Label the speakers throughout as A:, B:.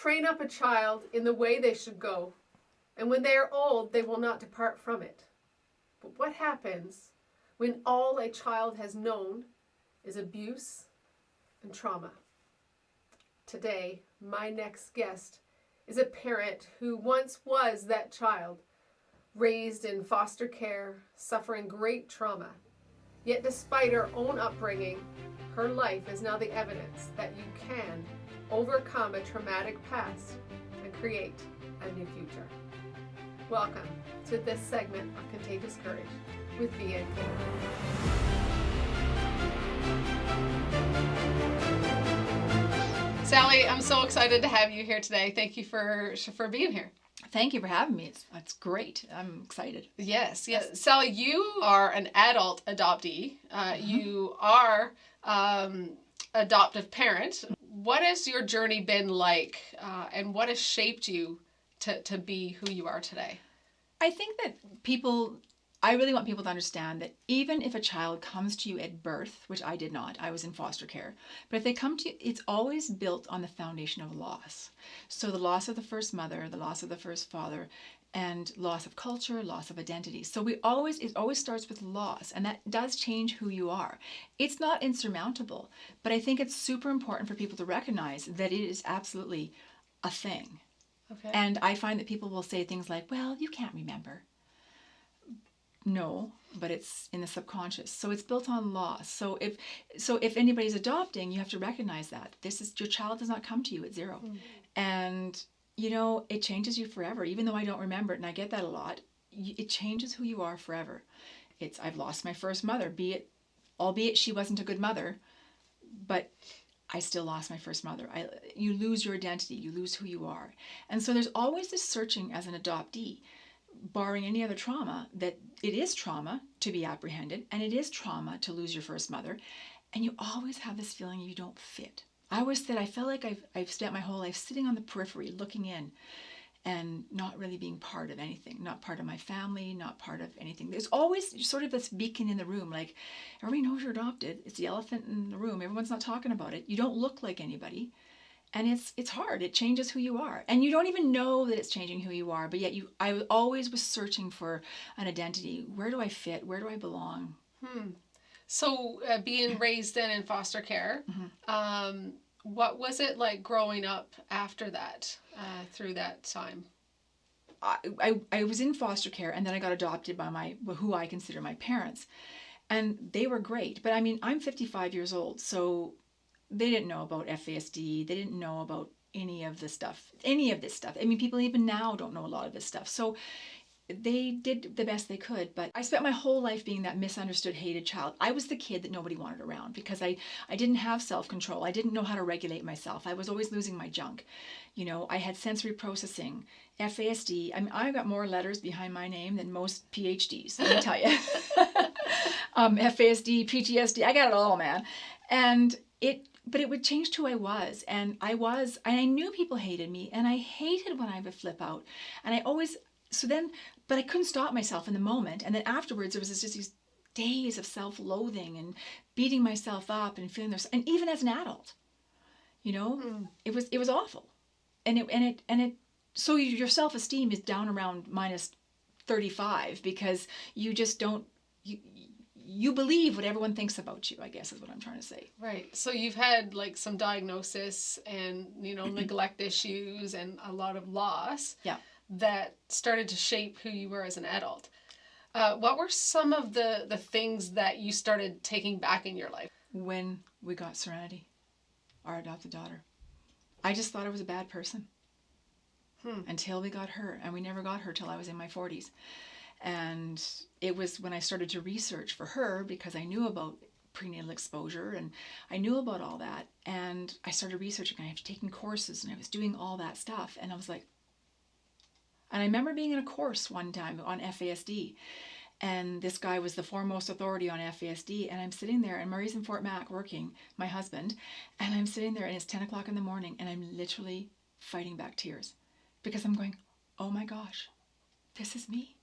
A: train up a child in the way they should go, and when they are old, they will not depart from it. But what happens when all a child has known is abuse and trauma? Today, my next guest is a parent who once was that child, raised in foster care, suffering great trauma. Yet despite her own upbringing, her life is now the evidence that you can overcome a traumatic past and create a new future. Welcome to this segment of Contagious Courage with VNK. Sally, I'm so excited to have you here today. Thank you for being here.
B: Thank you for having me. It's great. I'm excited.
A: Yes. Sally, you are an adult adoptee. You are adoptive parent. What has your journey been like, and what has shaped you to be who you are today?
B: I think that I really want people to understand that even if a child comes to you at birth, which I did not, I was in foster care, but if they come to you, it's always built on the foundation of loss. So the loss of the first mother, the loss of the first father, and loss of culture, loss of identity. So it always starts with loss, and that does change who you are. It's not insurmountable, but I think it's super important for people to recognize that it is absolutely a thing.
A: Okay.
B: And I find that people will say things like, well, you can't remember. No, but it's in the subconscious. So it's built on loss. So if anybody's adopting, you have to recognize that your child does not come to you at zero. Mm-hmm. And it changes you forever. Even though I don't remember it, and I get that a lot, it changes who you are forever. I've lost my first mother, albeit she wasn't a good mother, but I still lost my first mother. You lose your identity, you lose who you are. And so there's always this searching as an adoptee, barring any other trauma, that it is trauma to be apprehended, and it is trauma to lose your first mother, and you always have this feeling you don't fit. I always said I felt like I've spent my whole life sitting on the periphery, looking in, and not really being part of anything, not part of my family, not part of anything. There's always sort of this beacon in the room, like everybody knows you're adopted. It's the elephant in the room. Everyone's not talking about it. You don't look like anybody. And it's hard. It changes who you are. And you don't even know that it's changing who you are, but yet I always was searching for an identity. Where do I fit? Where do I belong?
A: So being raised then in foster care, mm-hmm. What was it like growing up after that, through that time?
B: I was in foster care, and then I got adopted by who I consider my parents. And they were great. But I mean, I'm 55 years old, so they didn't know about FASD. They didn't know about any of this stuff. I mean, people even now don't know a lot of this stuff. So they did the best they could, but I spent my whole life being that misunderstood, hated child. I was the kid that nobody wanted around because I didn't have self-control. I didn't know how to regulate myself. I was always losing my junk. I had sensory processing, FASD. I mean, I got more letters behind my name than most PhDs, let me tell you. FASD, PTSD, I got it all, man. But it would change who I was. And I knew people hated me, and I hated when I would flip out. And but I couldn't stop myself in the moment. And then afterwards, there was just these days of self-loathing and beating myself up and feeling this. And even as an adult, it was awful. So your self-esteem is down around minus 35 because you just don't, you believe what everyone thinks about you, I guess is what I'm trying to say.
A: Right. So you've had like some diagnosis and, neglect issues and a lot of loss.
B: Yeah.
A: That started to shape who you were as an adult. What were some of the things that you started taking back in your life?
B: When we got Serenity, our adopted daughter, I just thought I was a bad person until we got her. And we never got her till I was in my 40s. And it was when I started to research for her because I knew about prenatal exposure and I knew about all that. And I started researching. I was taking courses and I was doing all that stuff. And I was like, and I remember being in a course one time on FASD, and this guy was the foremost authority on FASD, and I'm sitting there, and Murray's in Fort Mac working, my husband, and I'm sitting there, and it's 10 o'clock in the morning, and I'm literally fighting back tears, because I'm going, oh my gosh, this is me.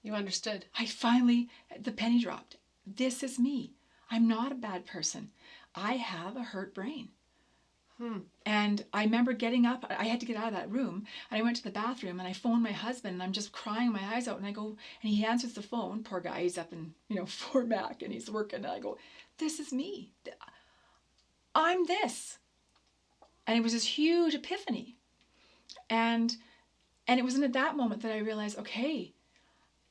A: You understood.
B: The penny dropped. This is me. I'm not a bad person. I have a hurt brain. And I remember getting up, I had to get out of that room, and I went to the bathroom and I phoned my husband, and I'm just crying my eyes out, and I go, and he answers the phone, poor guy, he's up in, Fort Mac, and he's working, and I go, this is me. I'm this. And it was this huge epiphany. And it was in that moment that I realized, okay,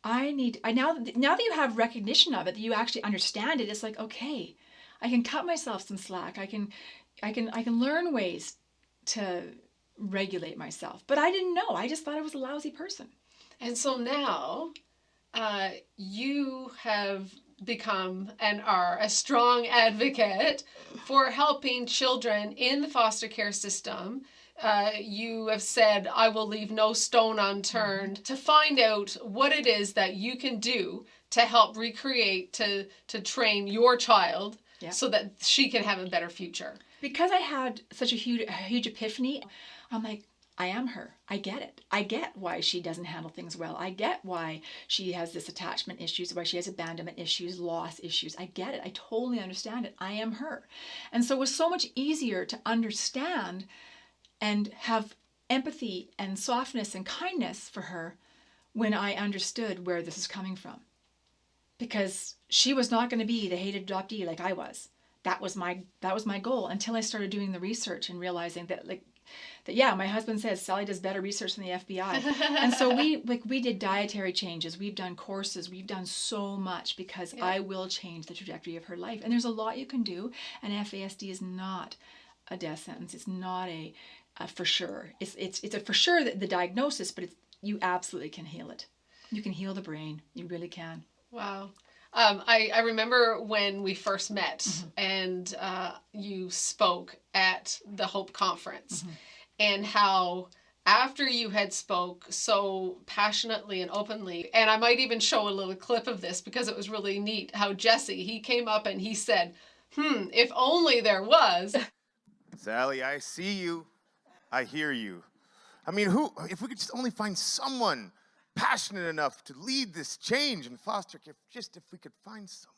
B: now that you have recognition of it, that you actually understand it, it's like, okay, I can cut myself some slack. I can learn ways to regulate myself. But I didn't know. I just thought I was a lousy person.
A: And so now you have become and are a strong advocate for helping children in the foster care system. You have said, I will leave no stone unturned to find out what it is that you can do to help recreate, to train your child so that she can have a better future.
B: Because I had such a huge epiphany, I'm like, I am her. I get it. I get why she doesn't handle things well. I get why she has this attachment issues, why she has abandonment issues, loss issues. I get it. I totally understand it. I am her. And so it was so much easier to understand and have empathy and softness and kindness for her when I understood where this is coming from. Because she was not going to be the hated adoptee like I was. That was my goal until I started doing the research and realizing that my husband says Sally does better research than the FBI. And so we did dietary changes, we've done courses, we've done so much because I will change the trajectory of her life. And there's a lot you can do, and FASD is not a death sentence. It's not a for sure. It's a for sure that the diagnosis, but you absolutely can heal it. You can heal the brain. You really can.
A: Wow. I remember when we first met and you spoke at the Hope Conference and how after you had spoke so passionately and openly, and I might even show a little clip of this because it was really neat how Jesse, he came up and he said, if only there was.
C: Sally, I see you. I hear you. I mean, if we could just only find someone passionate enough to lead this change in foster care, just if we could find someone.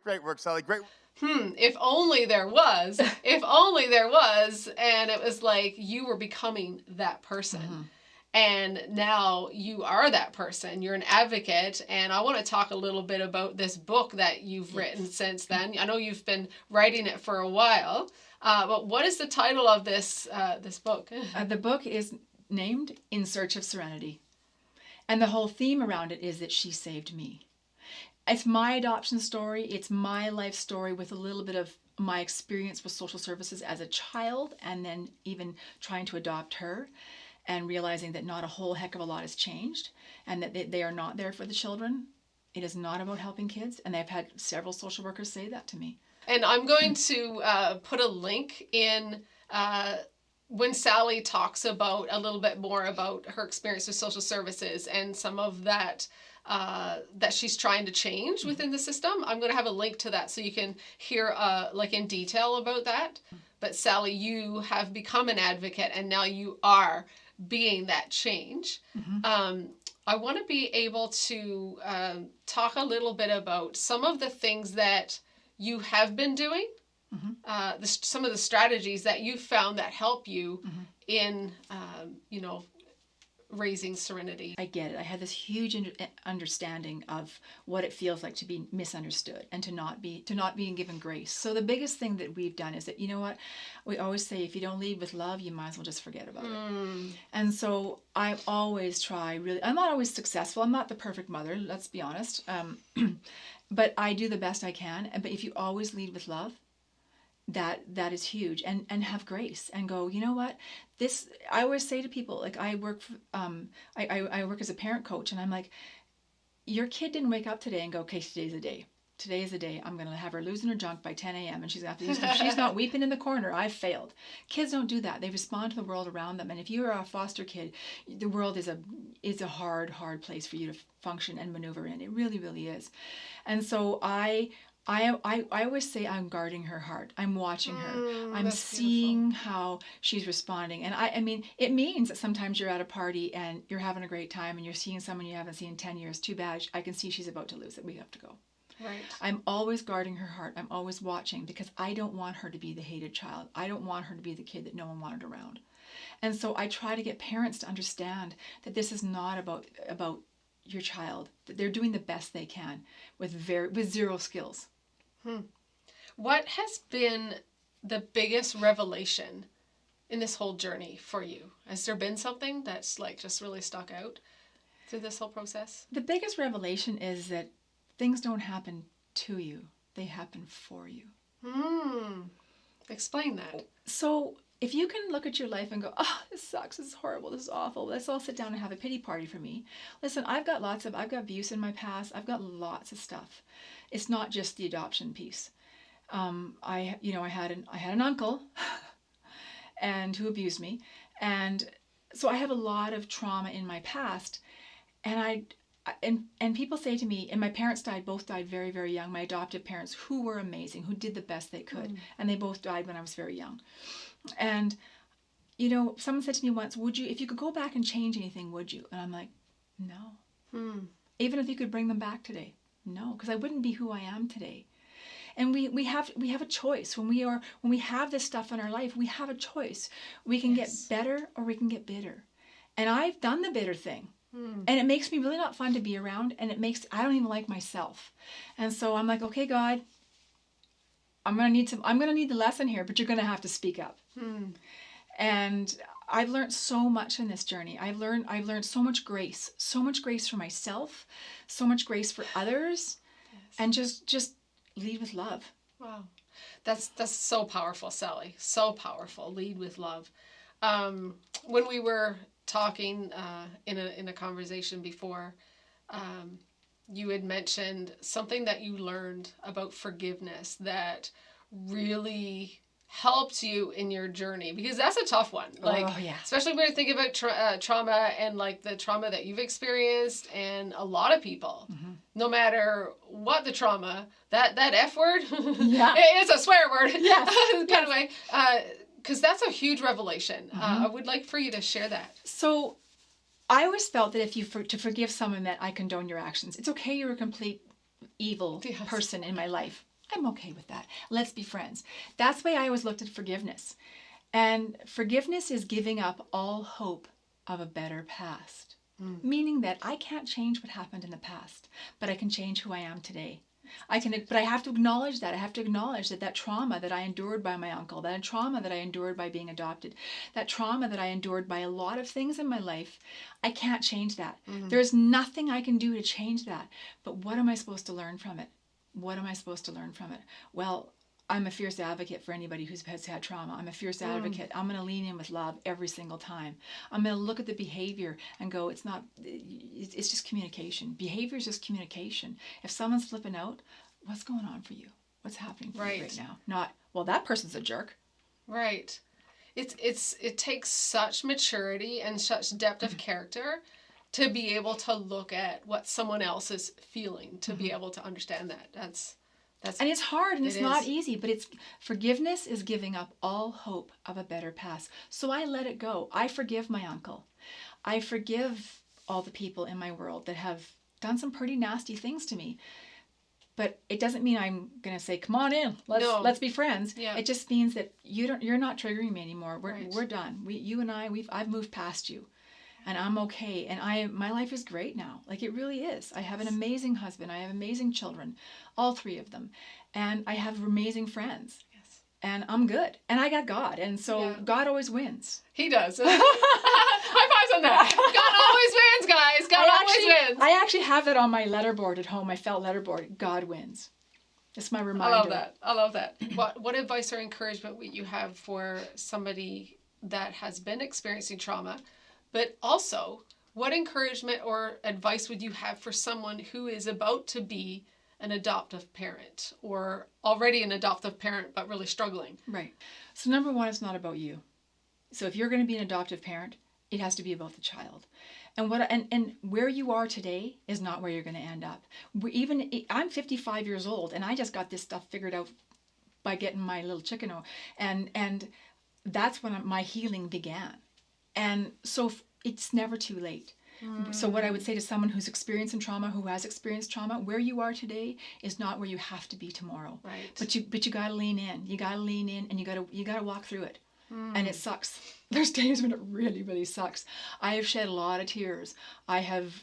C: Great work, Sally, great.
A: If only there was, if only there was. And it was like you were becoming that person. And now you are that person. You're an advocate. And I want to talk a little bit about this book that you've written since then. I know you've been writing it for a while. But what is the title of this book?
B: The book is named In Search of Serenity. And the whole theme around it is that she saved me. It's my adoption story. It's my life story with a little bit of my experience with social services as a child, and then even trying to adopt her and realizing that not a whole heck of a lot has changed and that they are not there for the children. It is not about helping kids. And I've had several social workers say that to me.
A: And I'm going to put a link in when Sally talks about a little bit more about her experience with social services and some of that that she's trying to change within the system. I'm going to have a link to that so you can hear in detail about that. But Sally, you have become an advocate and now you are being that change. I want to be able to talk a little bit about some of the things that you have been doing, some of the strategies that you found that help you in, raising serenity.
B: I get it. I had this huge understanding of what it feels like to be misunderstood and to not be given grace. So the biggest thing that we've done is that, you know what, we always say, if you don't lead with love, you might as well just forget about it. And so I always try I'm not always successful. I'm not the perfect mother, let's be honest. But I do the best I can. But if you always lead with love, that is huge, and have grace and go, you know what, I always say to people, like I work as a parent coach, and I'm like, your kid didn't wake up today and go, okay, today's the day. Today is the day. I'm going to have her losing her junk by 10 a.m. and she's going to have to if she's not weeping in the corner, I've failed. Kids don't do that. They respond to the world around them. And if you are a foster kid, the world is a hard place for you to function and maneuver in. It really, really is. And so I always say I'm guarding her heart. I'm watching her. I'm seeing how she's responding. And I mean, it means that sometimes you're at a party and you're having a great time and you're seeing someone you haven't seen in 10 years. Too bad. I can see she's about to lose it. We have to go.
A: Right.
B: I'm always guarding her heart. I'm always watching because I don't want her to be the hated child. I don't want her to be the kid that no one wanted around. And so I try to get parents to understand that this is not about your child, that they're doing the best they can with zero skills.
A: What has been the biggest revelation in this whole journey for you? Has there been something that's like just really stuck out through this whole process?
B: The biggest revelation is that things don't happen to you, they happen for you.
A: Explain that.
B: So if you can look at your life and go, oh, this sucks, this is horrible, this is awful, let's all sit down and have a pity party for me. Listen, I've got abuse in my past. I've got lots of stuff. It's not just the adoption piece. I had an uncle and who abused me. And so I have a lot of trauma in my past. And and people say to me, and my parents both died very, very young, my adoptive parents, who were amazing, who did the best they could. And they both died when I was very young. And, someone said to me once, if you could go back and change anything, would you? And I'm like, no. Even if you could bring them back today, no, because I wouldn't be who I am today. And we have a choice. When we have this stuff in our life, we have a choice. We can get better or we can get bitter. And I've done the bitter thing. And it makes me really not fun to be around, and I don't even like myself. And so I'm like, okay, God, I'm gonna need the lesson here, but you're gonna have to speak up. And I've learned so much in this journey. I've learned so much grace for myself, so much grace for others, and just lead with love.
A: Wow. That's so powerful, Sally. So powerful. Lead with love. When we were talking in a conversation before, you had mentioned something that you learned about forgiveness that really helped you in your journey, because that's a tough one. Especially when you're thinking about trauma and like the trauma that you've experienced, and a lot of people, no matter what the trauma, that F word, it's a swear word, kind of way. Because that's a huge revelation. I would like for you to share that.
B: So I always felt that to forgive someone meant I condone your actions. It's okay, you're a complete evil person in my life. I'm okay with that. Let's be friends. That's the way I always looked at forgiveness. And forgiveness is giving up all hope of a better past. Meaning that I can't change what happened in the past, but I can change who I am today. But I have to acknowledge that. I have to acknowledge that trauma that I endured by my uncle, that trauma that I endured by being adopted, that trauma that I endured by a lot of things in my life, I can't change that. There's nothing I can do to change that. But what am I supposed to learn from it? What am I supposed to learn from it? Well, I'm a fierce advocate for anybody who has had trauma. I'm a fierce advocate. I'm going to lean in with love every single time. I'm going to look at the behavior and go, it's just communication. Behavior is just communication. If someone's flipping out, what's going on for you? What's happening for you right now? Not, well, that person's a jerk.
A: Right. It takes such maturity and such depth of character to be able to look at what someone else is feeling, to be able to understand that. That's
B: and it's hard and it's not easy, but forgiveness is giving up all hope of a better past. So I let it go. I forgive my uncle. I forgive all the people in my world that have done some pretty nasty things to me. But it doesn't mean I'm going to say, come on in, let's be friends. Yeah. It just means that you're not triggering me anymore. We're done. You and I've moved past you. And I'm okay. And my life is great now. Like, it really is. I have an amazing husband. I have amazing children, all three of them. And I have amazing friends. Yes. And I'm good. And I got God. And so God always wins.
A: He does. High fives on that. God always wins, guys. God always wins.
B: I actually have that on my letterboard at home, my felt letterboard. God wins. It's my reminder.
A: I love that. What advice or encouragement would you have for somebody that has been experiencing trauma? But also, what encouragement or advice would you have for someone who is about to be an adoptive parent, or already an adoptive parent but really struggling?
B: Right. So number one, it's not about you. So if you're going to be an adoptive parent, it has to be about the child. And where you are today is not where you're going to end up. I'm 55 years old, and I just got this stuff figured out by getting my little chicken. And that's when my healing began. And so it's never too late. So what I would say to someone who's experiencing trauma, who has experienced trauma, where you are today is not where you have to be tomorrow.
A: Right.
B: But you got to lean in. You got to lean in, and you got to walk through it. And it sucks. There's days when it really, really sucks. I have shed a lot of tears. I have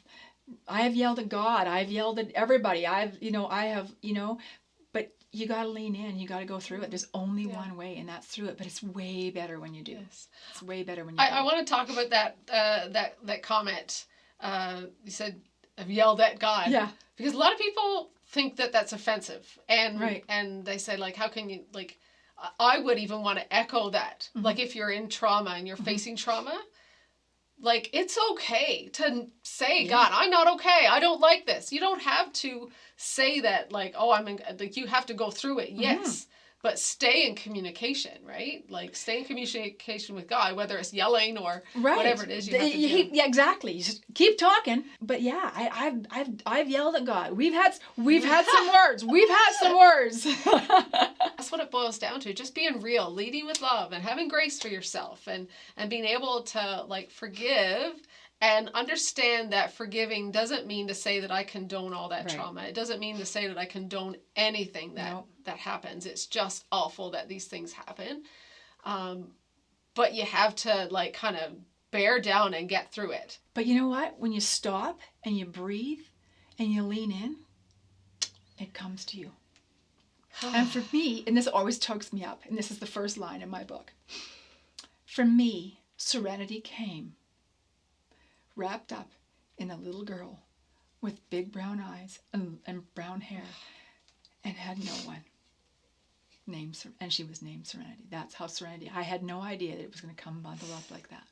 B: yelled at God. I've yelled at everybody. But you got to lean in. You got to go through it. There's only one way, and that's through it. But it's way better when you do.
A: Yes.
B: It's way better when you do.
A: I want to talk about that comment. You said, I've yelled at God.
B: Yeah.
A: Because a lot of people think that that's offensive. And
B: Right.
A: and they say, like, how can you, like, I would even want to echo that.
B: Mm-hmm.
A: Like, if you're in trauma and you're facing trauma, like, it's okay to say, God, I'm not okay. I don't like this. You don't have to say that, like, oh, like, you have to go through it. Yes. But stay in communication, right? Like, stay in communication with God, whether it's yelling or whatever it is you have to do.
B: Yeah, exactly. You just keep talking. But yeah, I've yelled at God. We've had some words. We've had some words.
A: That's what it boils down to. Just being real, leading with love, and having grace for yourself, and being able to, like, forgive and understand that forgiving doesn't mean to say that I condone all that trauma. It doesn't mean to say that I condone anything that happens. It's just awful that these things happen. But you have to, like, kind of bear down and get through it.
B: But you know what? When you stop and you breathe and you lean in, it comes to you. And for me, and this always chokes me up, and this is the first line in my book. For me, serenity came wrapped up in a little girl with big brown eyes and brown hair, and had no one. And she was named Serenity. That's how Serenity. I had no idea that it was going to come bundled up like that.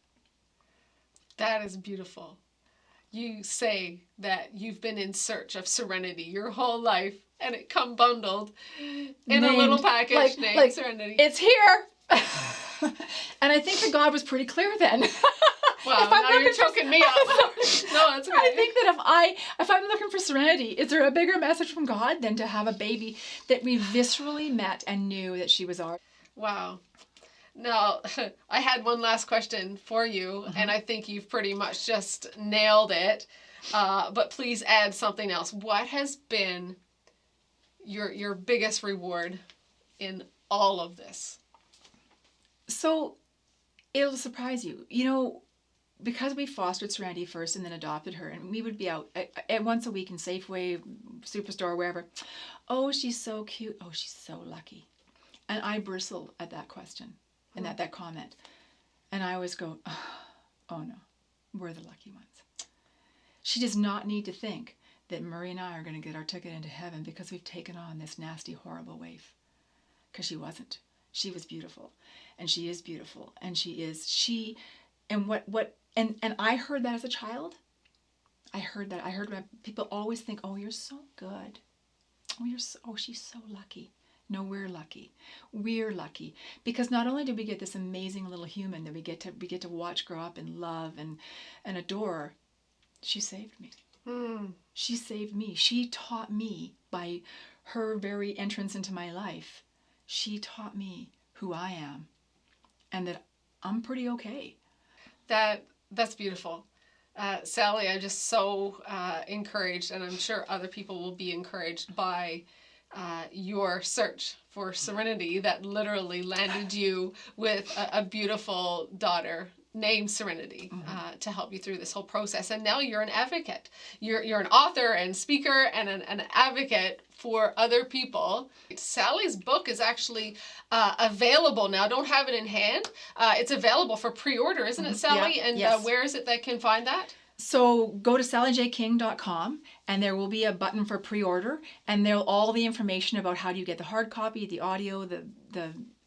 A: That is beautiful. You say that you've been in search of serenity your whole life, and it come bundled in a little package named Serenity.
B: It's here. And I think that God was pretty clear then.
A: Wow, now you're choking me up. No, that's okay.
B: I think that if I'm looking for serenity, is there a bigger message from God than to have a baby that we viscerally met and knew that she was ours?
A: Wow. Now, I had one last question for you, and I think you've pretty much just nailed it. But please add something else. What has been your biggest reward in all of this?
B: So, it'll surprise you. You know, because we fostered Serenity first and then adopted her, and we would be out at once a week in Safeway, Superstore, wherever. Oh, she's so cute. Oh, she's so lucky. And I bristle at that question and at that comment. And I always go, oh no, we're the lucky ones. She does not need to think that Murray and I are going to get our ticket into heaven because we've taken on this nasty, horrible waif. Because she wasn't. She was beautiful. And she is beautiful. And and I heard that as a child. I heard when people always think, oh, you're so good. Oh, she's so lucky. No, we're lucky. We're lucky. Because not only did we get this amazing little human that we get to watch grow up and love and adore, she saved me. She saved me. She taught me by her very entrance into my life. She taught me who I am and that I'm pretty okay.
A: That's beautiful. Sally, I'm just so encouraged, and I'm sure other people will be encouraged by your search for serenity that literally landed you with a beautiful daughter named Serenity to help you through this whole process. And now you're an advocate. You're an author and speaker and an advocate for other people. Sally's book is actually available now. I don't have it in hand. It's available for pre-order, isn't it, Sally?
B: Yeah.
A: And
B: Yes.
A: Where is it they can find that?
B: So go to sallyjking.com and there will be a button for pre-order, and there'll all the information about how do you get the hard copy, the audio, the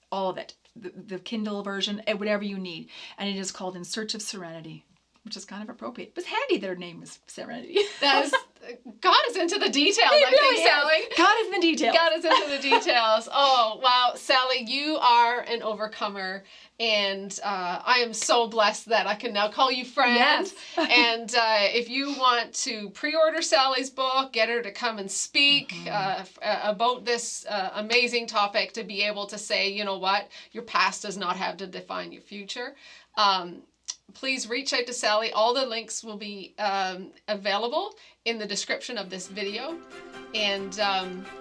B: all of it, the Kindle version, whatever you need. And it is called In Search of Serenity, which is kind of appropriate. It was handy their name was Serenity.
A: God is into the details,
B: He
A: I
B: really
A: think,
B: is.
A: Sally.
B: God is in the details.
A: God is into the details. Oh, wow. Sally, you are an overcomer. And I am so blessed that I can now call you friend.
B: Yes.
A: And if you want to pre-order Sally's book, get her to come and speak about this amazing topic, to be able to say, you know what, your past does not have to define your future. please reach out to Sally. All the links will be available in the description of this video. And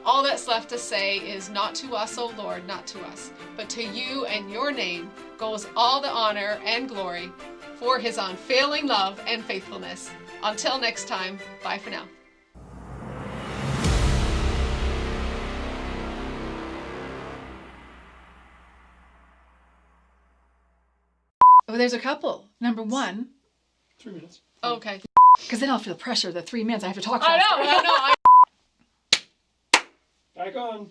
A: all that's left to say is, not to us, O Lord, not to us, but to you and your name goes all the honor and glory for his unfailing love and faithfulness. Until next time, bye for now.
B: Well, there's a couple. Number one,
D: 3 minutes.
A: Okay.
B: because then I'll feel pressure. The 3 minutes I have to talk
A: I
B: faster.
A: know.
D: Back on.